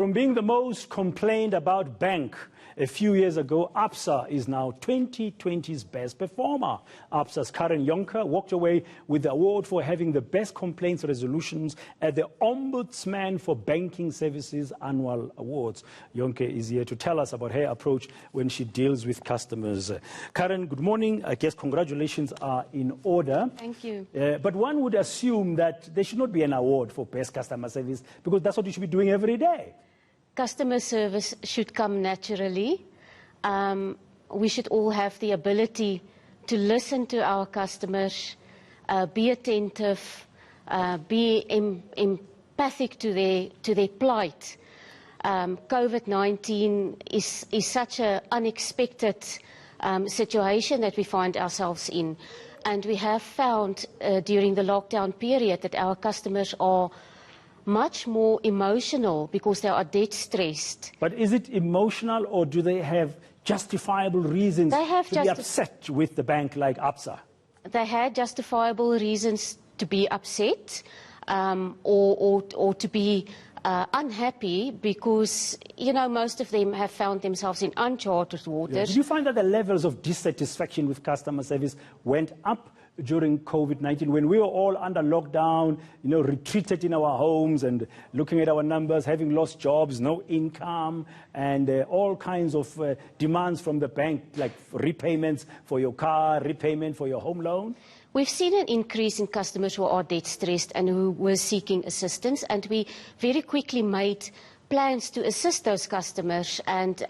From being the most complained about bank a few years ago, Absa is now 2020's best performer. Absa's Karen Jonker walked away with the award for having the best complaints resolutions at the Ombudsman for Banking Services Annual Awards. Jonker is here to tell us about her approach when she deals with customers. Karen, good morning. I guess congratulations are in order. Thank you. But one would assume that there should not be an award for best customer service because that's what you should be doing every day. Customer service should come naturally. We should all have the ability to listen to our customers, be attentive, be empathic to their plight. COVID-19 is such an unexpected situation that we find ourselves in. And we have found during the lockdown period that our customers are much more emotional because they are debt stressed. But is it emotional, or do they have justifiable reasons to be upset with the bank like Absa? They had justifiable reasons to be upset or to be unhappy because, you know, most of them have found themselves in uncharted waters. Yeah. Did you find that the levels of dissatisfaction with customer service went up during COVID-19, when we were all under lockdown, you know, retreated in our homes and looking at our numbers, having lost jobs, no income, and all kinds of demands from the bank, like repayments for your car, repayment for your home loan? We've seen an increase in customers who are debt stressed and who were seeking assistance, and we very quickly made plans to assist those customers, and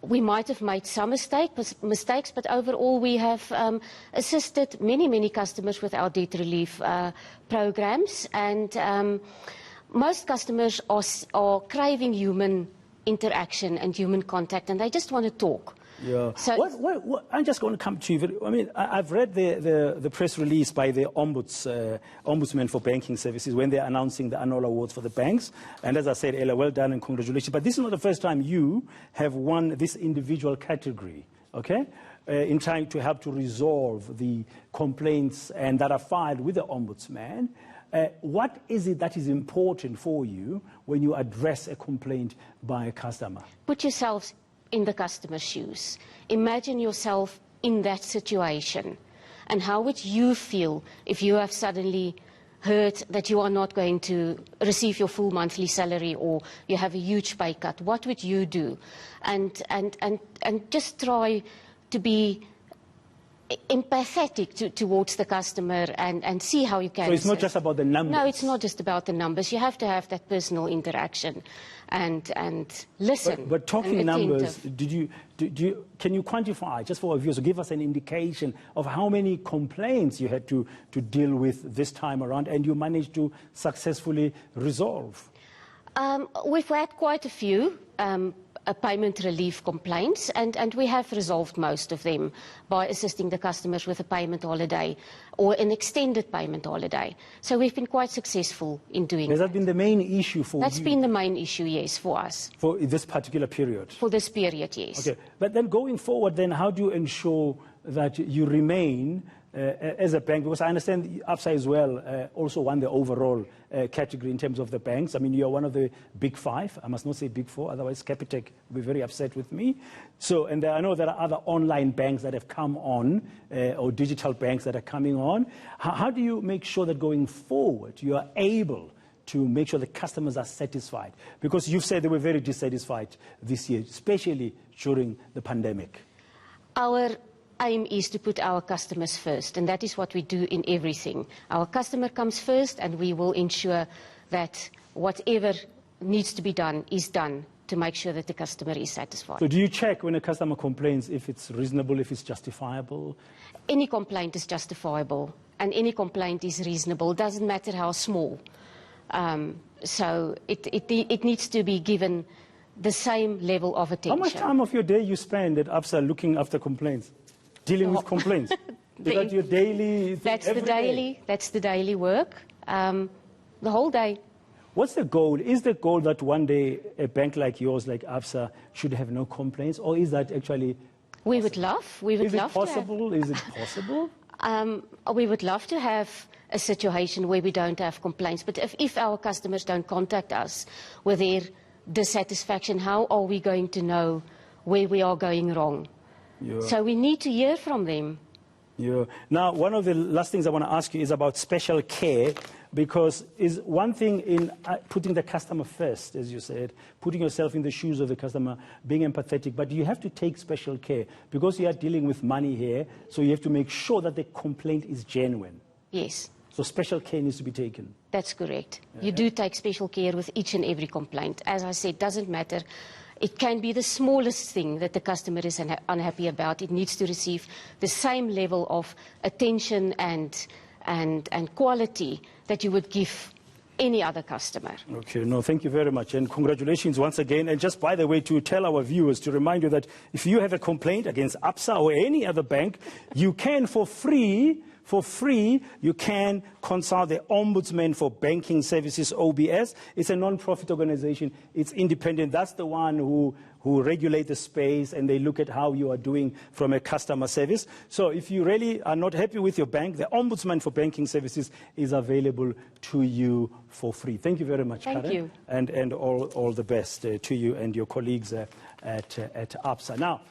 we might have made some mistakes, but overall we have assisted many customers with our debt relief programs. And most customers are craving human interaction and human contact, and they just want to talk. Yeah. So I'm just going to come to you. I mean, I've read the press release by the Ombudsman for Banking Services when they're announcing the annual awards for the banks. And as I said earlier, well done and congratulations. But this is not the first time you have won this individual category, okay, in trying to help to resolve the complaints and that are filed with the Ombudsman. What is it that is important for you when you address a complaint by a customer? Put yourselves in the customer's shoes. Imagine yourself in that situation. And how would you feel if you have suddenly heard that you are not going to receive your full monthly salary, or you have a huge pay cut? What would you do? And just try to be empathetic towards the customer and see how you can. So it's not just about the numbers? No, it's not just about the numbers. You have to have that personal interaction and listen. But talking numbers, can you quantify, just for our viewers, so give us an indication of how many complaints you had to deal with this time around and you managed to successfully resolve? We've had quite a few payment relief complaints, and we have resolved most of them by assisting the customers with a payment holiday or an extended payment holiday. So we've been quite successful in doing that. Has that been the main issue for you? That's been the main issue, yes, for us. For this particular period? For this period, yes. Okay. But then going forward, then how do you ensure that you remain as a bank? Because I understand Absa as well also won the overall category in terms of the banks. I mean, you're one of the big five. I must not say big four, otherwise Capitec will be very upset with me. So, and I know there are other online banks that have come on, or digital banks that are coming on. How do you make sure that going forward you are able to make sure the customers are satisfied? Because you've said they were very dissatisfied this year, especially during the pandemic. Our aim is to put our customers first, and that is what we do in everything. Our customer comes first, and we will ensure that whatever needs to be done is done to make sure that the customer is satisfied. So do you check when a customer complains if it's reasonable, if it's justifiable? Any complaint is justifiable, and any complaint is reasonable. It doesn't matter how small. So it needs to be given the same level of attention. How much time of your day you spend at Absa looking after complaints? Dealing with complaints? Is that your daily thing? That's the daily work, the whole day. What's the goal? Is the goal that one day a bank like yours, like Absa, should have no complaints, or is that actually We would love. Is it possible? Is it possible? We would love to have a situation where we don't have complaints. But if our customers don't contact us with their dissatisfaction, how are we going to know where we are going wrong? Yeah. So we need to hear from them. Yeah. Now, one of the last things I want to ask you is about special care, because is one thing in putting the customer first, as you said, putting yourself in the shoes of the customer, being empathetic, but you have to take special care because you are dealing with money here, so you have to make sure that the complaint is genuine. Yes. So special care needs to be taken. That's correct. You do take special care with each and every complaint. As I said, doesn't matter. It can be the smallest thing that the customer is unhappy about. It needs to receive the same level of attention and quality that you would give any other customer. Okay, no, thank you very much. And congratulations once again. And just by the way, to tell our viewers, to remind you that if you have a complaint against Absa or any other bank, you can for free, you can consult the Ombudsman for Banking Services, OBS. It's a non-profit organization. It's independent. That's the one who regulate the space, and they look at how you are doing from a customer service. So if you really are not happy with your bank, the Ombudsman for Banking Services is available to you for free. Thank you very much, Thank Karen. you. And all the best to you and your colleagues at Absa. Now,